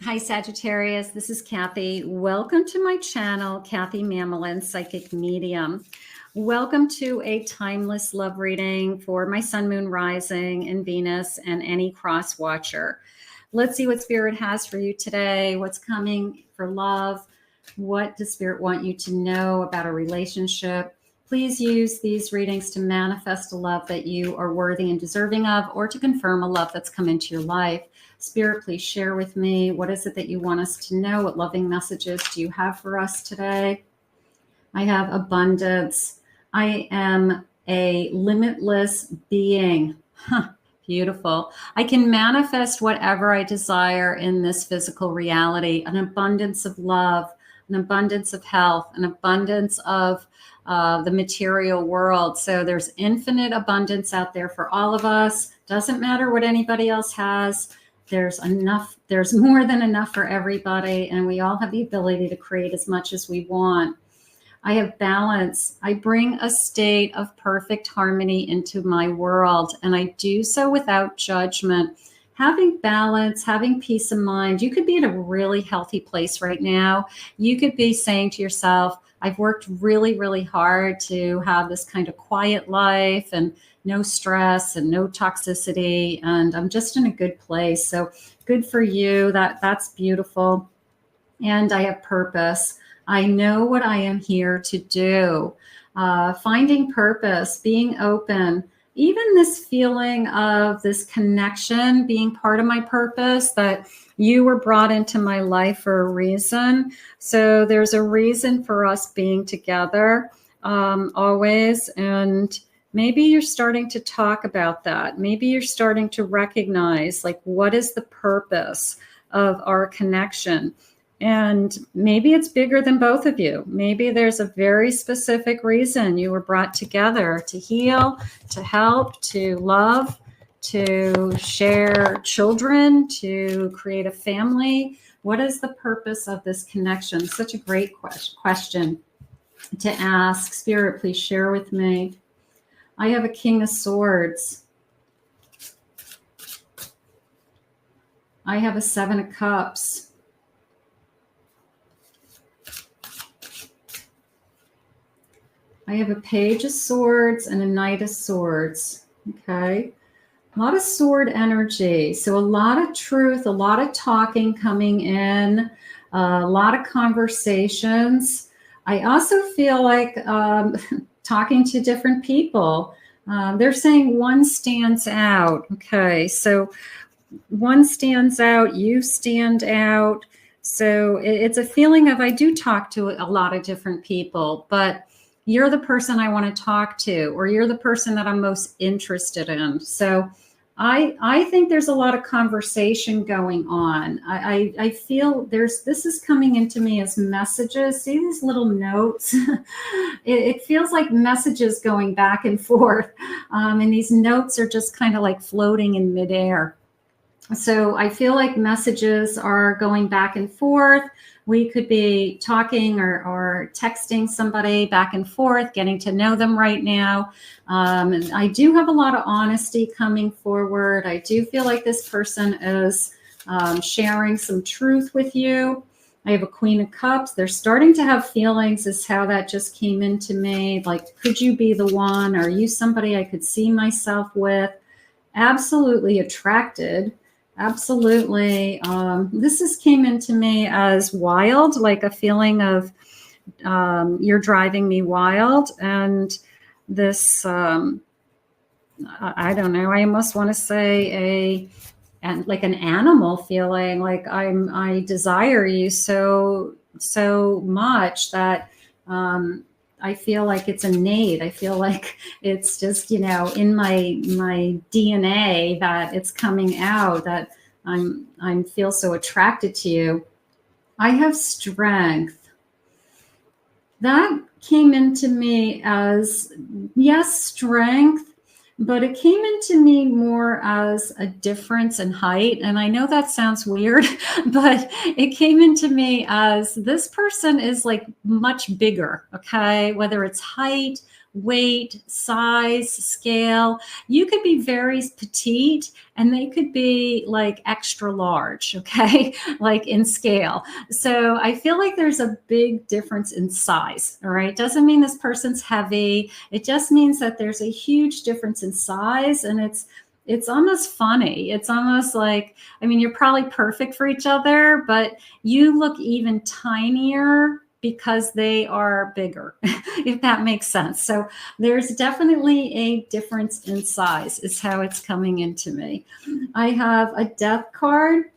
Hi, Sagittarius. This is Kathy. Welcome to my channel, Kathy Mamolen, Psychic Medium. Welcome to a timeless love reading for my Sun, Moon, Rising, and Venus, and any cross watcher. Let's see what Spirit has for you today. What's coming for love? What does Spirit want you to know about a relationship? Please use these readings to manifest a love that you are worthy and deserving of, or to confirm a love that's come into your life. Spirit, please share with me. What is it that you want us to know? What loving messages do you have for us today? I have abundance. I am a limitless being. Beautiful. I can manifest whatever I desire in this physical reality. An abundance of love, an abundance of health, an abundance of the material world. So there's infinite abundance out there for all of us. Doesn't matter what anybody else has. There's enough, there's more than enough for everybody, and we all have the ability to create as much as we want. I have balance. I bring a state of perfect harmony into my world, and I do so without judgment. Having balance, having peace of mind. You could be in a really healthy place right now. You could be saying to yourself, I've worked really, really hard to have this kind of quiet life and no stress and no toxicity, and I'm just in a good place. So good for you. That's beautiful. And I have purpose. I know what I am here to do. Finding purpose, being open, even this feeling of this connection, being part of my purpose, that you were brought into my life for a reason. So there's a reason for us being together always. And maybe you're starting to talk about that. Maybe you're starting to recognize, like, what is the purpose of our connection? And maybe it's bigger than both of you. Maybe there's a very specific reason you were brought together to heal, to help, to love, to share children, to create a family. What is the purpose of this connection? Such a great question to ask. Spirit, please share with me. I have a King of Swords. I have a Seven of Cups. I have a Page of Swords and a Knight of Swords. Okay. A lot of sword energy. So a lot of truth, a lot of talking coming in, a lot of conversations. I also feel like talking to different people. They're saying one stands out. Okay. So one stands out, you stand out. So it's a feeling of, I do talk to a lot of different people, but you're the person I want to talk to, or you're the person that I'm most interested in. So I think there's a lot of conversation going on. I feel this is coming into me as messages. See these little notes? it feels like messages going back and forth. And these notes are just kind of like floating in midair. So I feel like messages are going back and forth. We could be talking or texting somebody back and forth, getting to know them right now. And I do have a lot of honesty coming forward. I do feel like this person is sharing some truth with you. I have a Queen of Cups. They're starting to have feelings, is how that just came into me. Like, could you be the one? Are you somebody I could see myself with? Absolutely attracted. Absolutely. This came into me as wild, like a feeling of you're driving me wild. And this, I don't know, I almost want to say like an animal feeling, like I desire you so much that I feel like it's innate. I feel like it's just, in my DNA that it's coming out, that I feel so attracted to you. I have strength. That came into me as, yes, strength, but it came into me more as a difference in height. And I know that sounds weird, but it came into me as this person is like much bigger, okay? Whether it's height, weight, size, scale. You could be very petite and they could be like extra large, okay, like in scale. So I feel like there's a big difference in size, all right? Doesn't mean this person's heavy. It just means that there's a huge difference in size, and it's almost funny. It's almost like, I mean, you're probably perfect for each other, but you look even tinier because they are bigger, if that makes sense. So there's definitely a difference in size is how it's coming into me. I have a death card.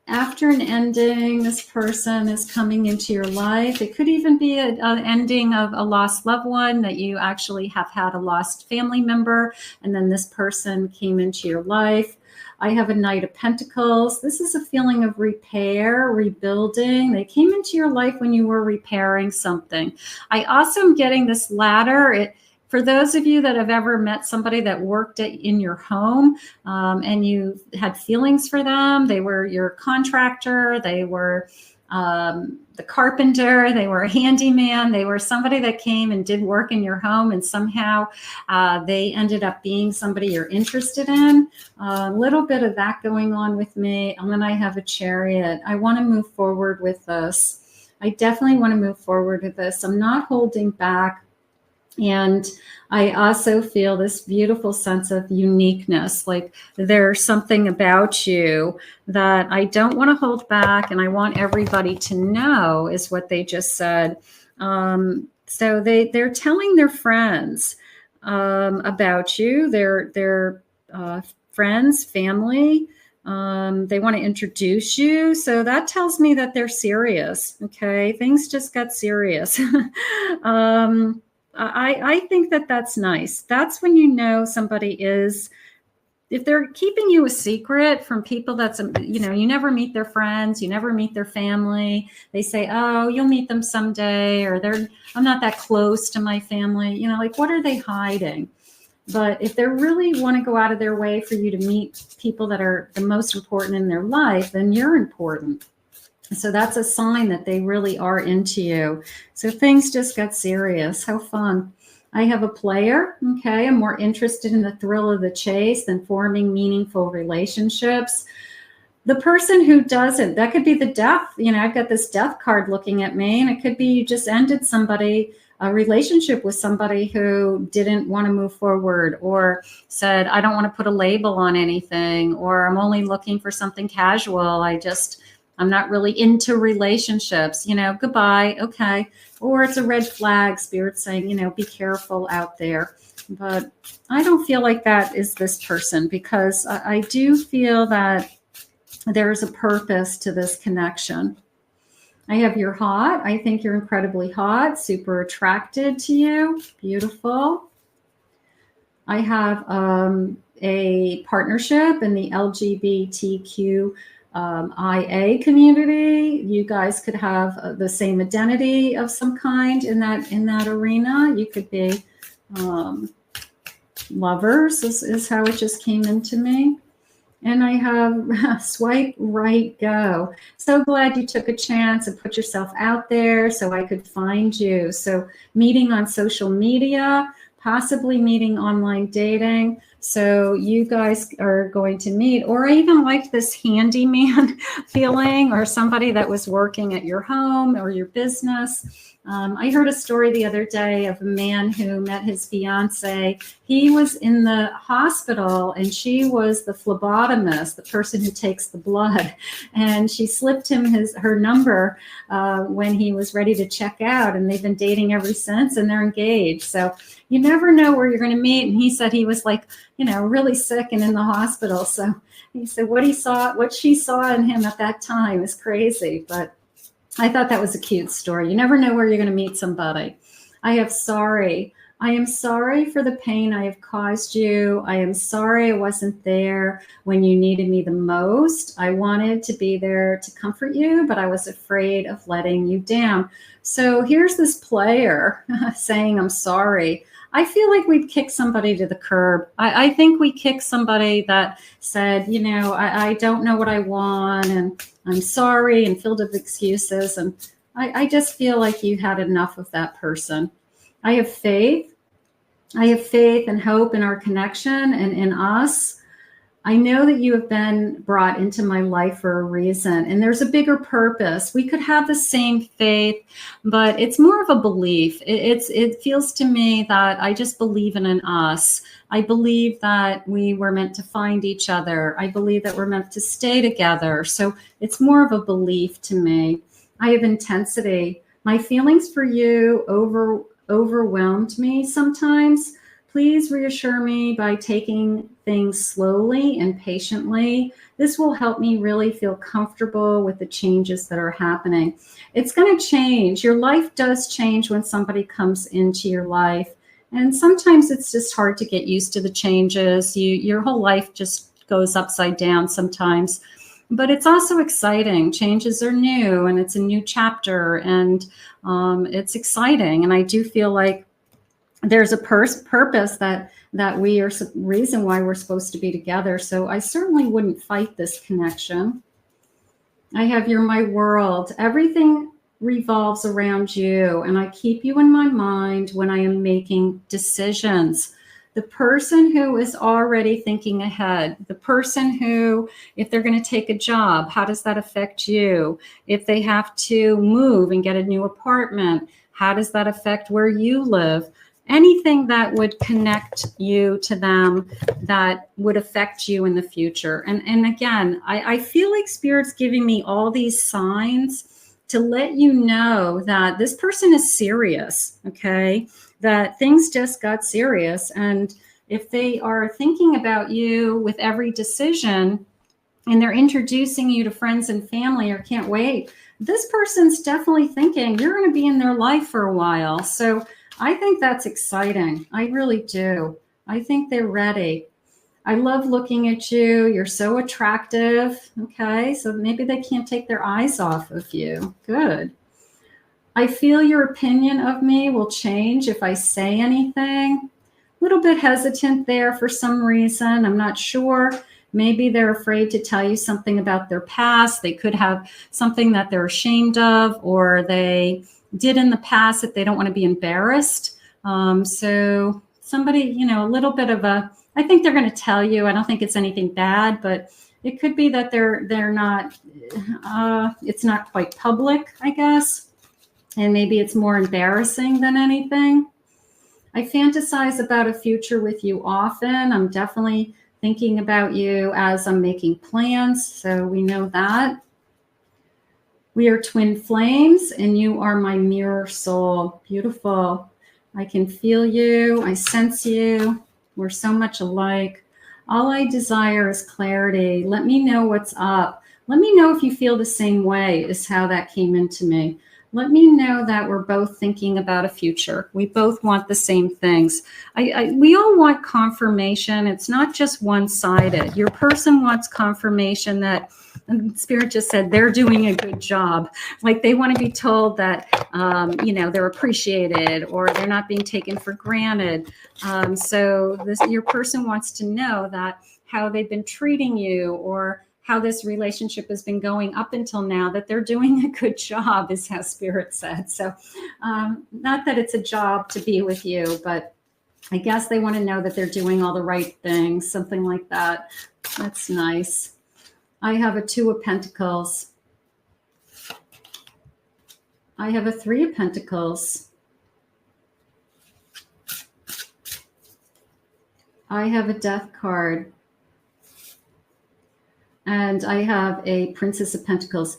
After an ending, this person is coming into your life. It could even be an ending of a lost loved one, that you actually have had a lost family member, and then this person came into your life. I have a Knight of Pentacles. This is a feeling of repair, rebuilding. They came into your life when you were repairing something. I also am getting this ladder. For those of you that have ever met somebody that worked in your home and you had feelings for them, they were your contractor, they were the carpenter, they were a handyman, they were somebody that came and did work in your home, and somehow they ended up being somebody you're interested in. A little bit of that going on with me. And then I have a Chariot. I want to move forward with this. I definitely want to move forward with this. I'm not holding back. And I also feel this beautiful sense of uniqueness, like there's something about you that I don't want to hold back, and I want everybody to know, is what they just said. So they're telling their friends about you, their friends, family. They want to introduce you. So that tells me that they're serious. Okay. Things just got serious. I think that that's nice. That's when you know somebody is, if they're keeping you a secret from people that's, you know, you never meet their friends, you never meet their family. They say, oh, you'll meet them someday, or I'm not that close to my family. You know, like, what are they hiding? But if they really want to go out of their way for you to meet people that are the most important in their life, then you're important. So that's a sign that they really are into you. So things just got serious. How fun. I have a player. Okay. I'm more interested in the thrill of the chase than forming meaningful relationships. The person who doesn't, that could be the death. You know, I've got this death card looking at me, and it could be you just ended a relationship with somebody who didn't want to move forward, or said, I don't want to put a label on anything, or I'm only looking for something casual. I'm not really into relationships, you know, goodbye. Okay. Or it's a red flag, spirit saying, you know, be careful out there. But I don't feel like that is this person, because I do feel that there's a purpose to this connection. I have you're hot. I think you're incredibly hot, super attracted to you. Beautiful. I have a partnership in the LGBTQ IA community. You guys could have the same identity of some kind in that arena. You could be lovers, is how it just came into me. And I have swipe right, go. So glad you took a chance and put yourself out there so I could find you. So meeting on social media, possibly meeting online dating. So you guys are going to meet, or I even liked this handyman feeling, or somebody that was working at your home or your business. I heard a story the other day of a man who met his fiance. He was in the hospital, and she was the phlebotomist, the person who takes the blood. And she slipped him her number when he was ready to check out. And they've been dating ever since, and they're engaged. So you never know where you're going to meet. And he said he was like, you know, really sick and in the hospital. So he said what she saw in him at that time is crazy. But I thought that was a cute story. You never know where you're going to meet somebody. I have sorry. I am sorry for the pain I have caused you. I am sorry I wasn't there when you needed me the most. I wanted to be there to comfort you, but I was afraid of letting you down. So here's this player saying, I'm sorry. I feel like we'd kick somebody to the curb. I think we kicked somebody that said, you know, I don't know what I want, and I'm sorry, and filled with excuses. And I just feel like you had enough of that person. I have faith. I have faith and hope in our connection and in us. I know that you have been brought into my life for a reason, and there's a bigger purpose. We could have the same faith, but it's more of a belief. It feels to me that I just believe in us. I believe that we were meant to find each other. I believe that we're meant to stay together. So it's more of a belief to me. I have intensity. My feelings for you overwhelmed me sometimes. Please reassure me by taking things slowly and patiently. This will help me really feel comfortable with the changes that are happening. It's going to change. Your life does change when somebody comes into your life. And sometimes it's just hard to get used to the changes. Your whole life just goes upside down sometimes. But it's also exciting. Changes are new, and it's a new chapter, and it's exciting. And I do feel like there's a purpose that we are reason why we're supposed to be together. So I certainly wouldn't fight this connection. I have You're My World. Everything revolves around you, and I keep you in my mind when I am making decisions. The person who is already thinking ahead, the person who, if they're going to take a job, how does that affect you? If they have to move and get a new apartment, how does that affect where you live? Anything that would connect you to them, that would affect you in the future. And again, I feel like Spirit's giving me all these signs to let you know that this person is serious, okay? That things just got serious. And if they are thinking about you with every decision, and they're introducing you to friends and family, or can't wait, this person's definitely thinking you're going to be in their life for a while. So I think that's exciting. I really do. I think they're ready. I love looking at you. You're so attractive. Okay, so maybe they can't take their eyes off of you. Good. I feel your opinion of me will change if I say anything. A little bit hesitant there for some reason. I'm not sure. Maybe they're afraid to tell you something about their past. They could have something that they're ashamed of, or they did in the past that they don't want to be embarrassed. So somebody, a little bit of I think they're going to tell you. I don't think it's anything bad, but it could be that they're not, it's not quite public, I guess. And maybe it's more embarrassing than anything. I fantasize about a future with you often. I'm definitely thinking about you as I'm making plans. So we know that. We are twin flames, and you are my mirror soul. Beautiful. I can feel you. I sense you. We're so much alike. All I desire is clarity. Let me know what's up. Let me know if you feel the same way, is how that came into me. Let me know that we're both thinking about a future. We both want the same things. We all want confirmation. It's not just one-sided. Your person wants confirmation that, and Spirit just said, they're doing a good job. Like they want to be told that, they're appreciated, or they're not being taken for granted. Your person wants to know that how they've been treating you, or how this relationship has been going up until now, that they're doing a good job, is how Spirit said. So not that it's a job to be with you, but I guess they want to know that they're doing all the right things, something like that. That's nice. I have a 2 of Pentacles. I have a 3 of Pentacles. I have a Death card. And I have a Princess of Pentacles.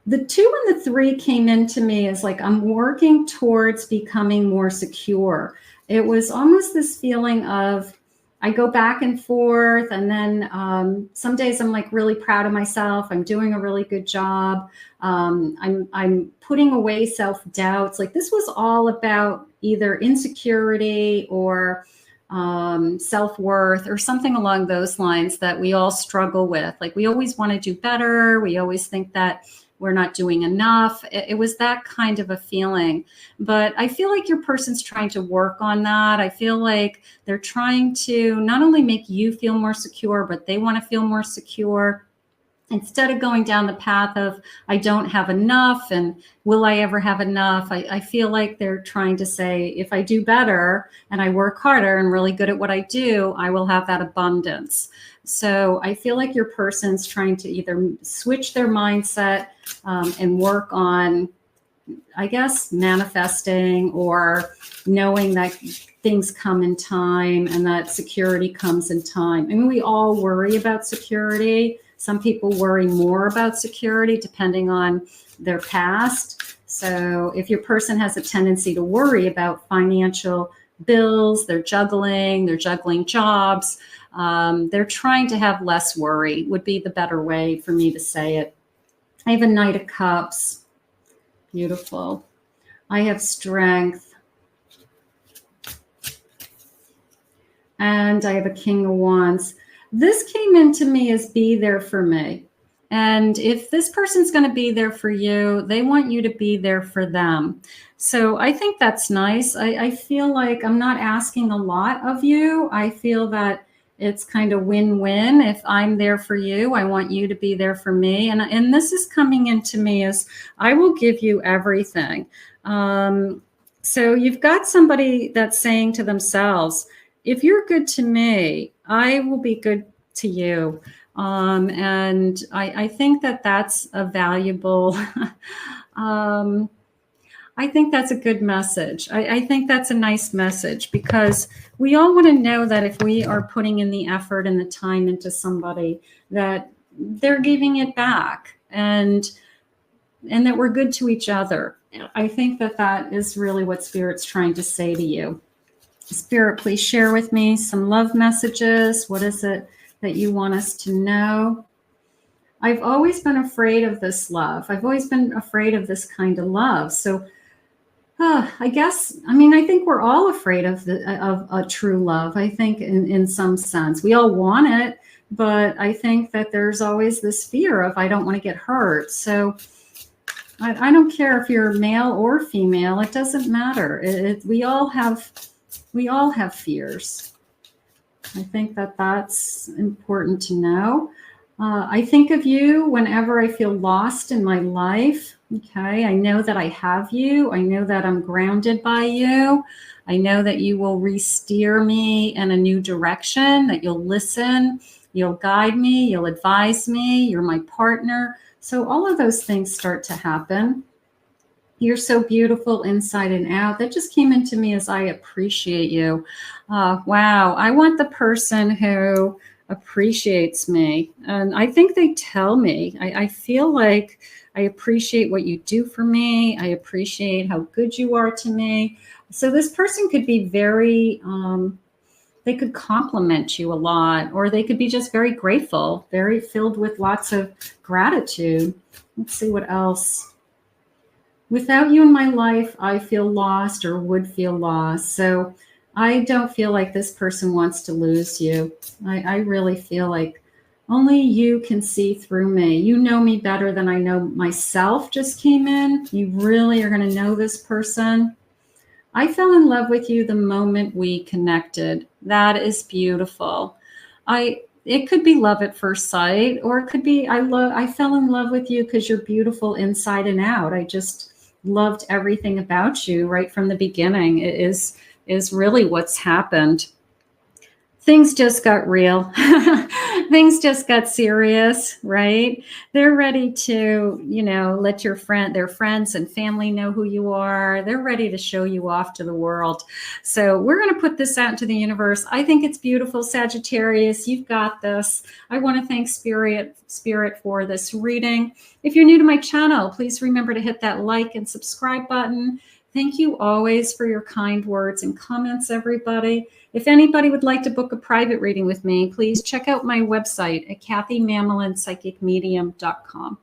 The 2 and the 3 came into me as like, I'm working towards becoming more secure. It was almost this feeling of, I go back and forth, and then some days I'm like really proud of myself. I'm doing a really good job. I'm putting away self-doubts. Like this was all about either insecurity or self-worth, or something along those lines that we all struggle with. Like we always want to do better. We always think that we're not doing enough. It was that kind of a feeling. But I feel like your person's trying to work on that. I feel like they're trying to not only make you feel more secure, but they want to feel more secure. instead of going down the path of, I don't have enough and will I ever have enough? I feel like they're trying to say, if I do better and I work harder and really good at what I do, I will have that abundance. So I feel like your person's trying to either switch their mindset and work on, I guess, manifesting or knowing that things come in time and that security comes in time. I mean, we all worry about security. Some people worry more about security depending on their past. So if your person has a tendency to worry about financial bills, they're juggling jobs, they're trying to have less worry, would be the better way for me to say it. I have a Knight of Cups. Beautiful. I have Strength. And I have a King of Wands. This came into me as be there for me. And if this person's going to be there for you, they want you to be there for them. So I think that's nice. I feel like I'm not asking a lot of you. I feel that it's kind of win-win. If I'm there for you, I want you to be there for me. And this is coming into me as I will give you everything. So you've got somebody that's saying to themselves, if you're good to me, I will be good to you. And I think that that's a valuable, I think that's a good message. I think that's a nice message because we all want to know that if we are putting in the effort and the time into somebody, that they're giving it back and that we're good to each other. I think that that is really what Spirit's trying to say to you. Spirit, please share with me some love messages. What is it that you want us to know? I've always been afraid of this love. I've always been afraid of this kind of love. So I guess, I mean, I think we're all afraid of a true love. I think in some sense, we all want it, but I think that there's always this fear of, I don't want to get hurt. So I don't care if you're male or female. It doesn't matter. We all have fears. I think that that's important to know. I think of you whenever I feel lost in my life. Okay, I know that I have you. I know that I'm grounded by you. I know that you will re-steer me in a new direction, that you'll listen, you'll guide me, you'll advise me, you're my partner. So all of those things start to happen. You're so beautiful inside and out. That just came into me as I appreciate you. Wow, I want the person who appreciates me. And I think they tell me. I feel like I appreciate what you do for me. I appreciate how good you are to me. So this person could be very, they could compliment you a lot, or they could be just very grateful, very filled with lots of gratitude. Let's see what else. Without you in my life, I feel lost or would feel lost. So I don't feel like this person wants to lose you. I really feel like only you can see through me. You know me better than I know myself just came in. You really are going to know this person. I fell in love with you the moment we connected. That is beautiful. It could be love at first sight, or it could be I fell in love with you because you're beautiful inside and out. I just loved everything about you right from the beginning. It is really what's happened. Things just got real. Things just got serious, right? They're ready to, let their friends and family know who you are. They're ready to show you off to the world. So we're going to put this out into the universe. I think it's beautiful, Sagittarius. You've got this. I want to thank Spirit for this reading. If you're new to my channel, please remember to hit that like and subscribe button. Thank you always for your kind words and comments, everybody. If anybody would like to book a private reading with me, please check out my website at KathyMamolenPsychicMedium.com.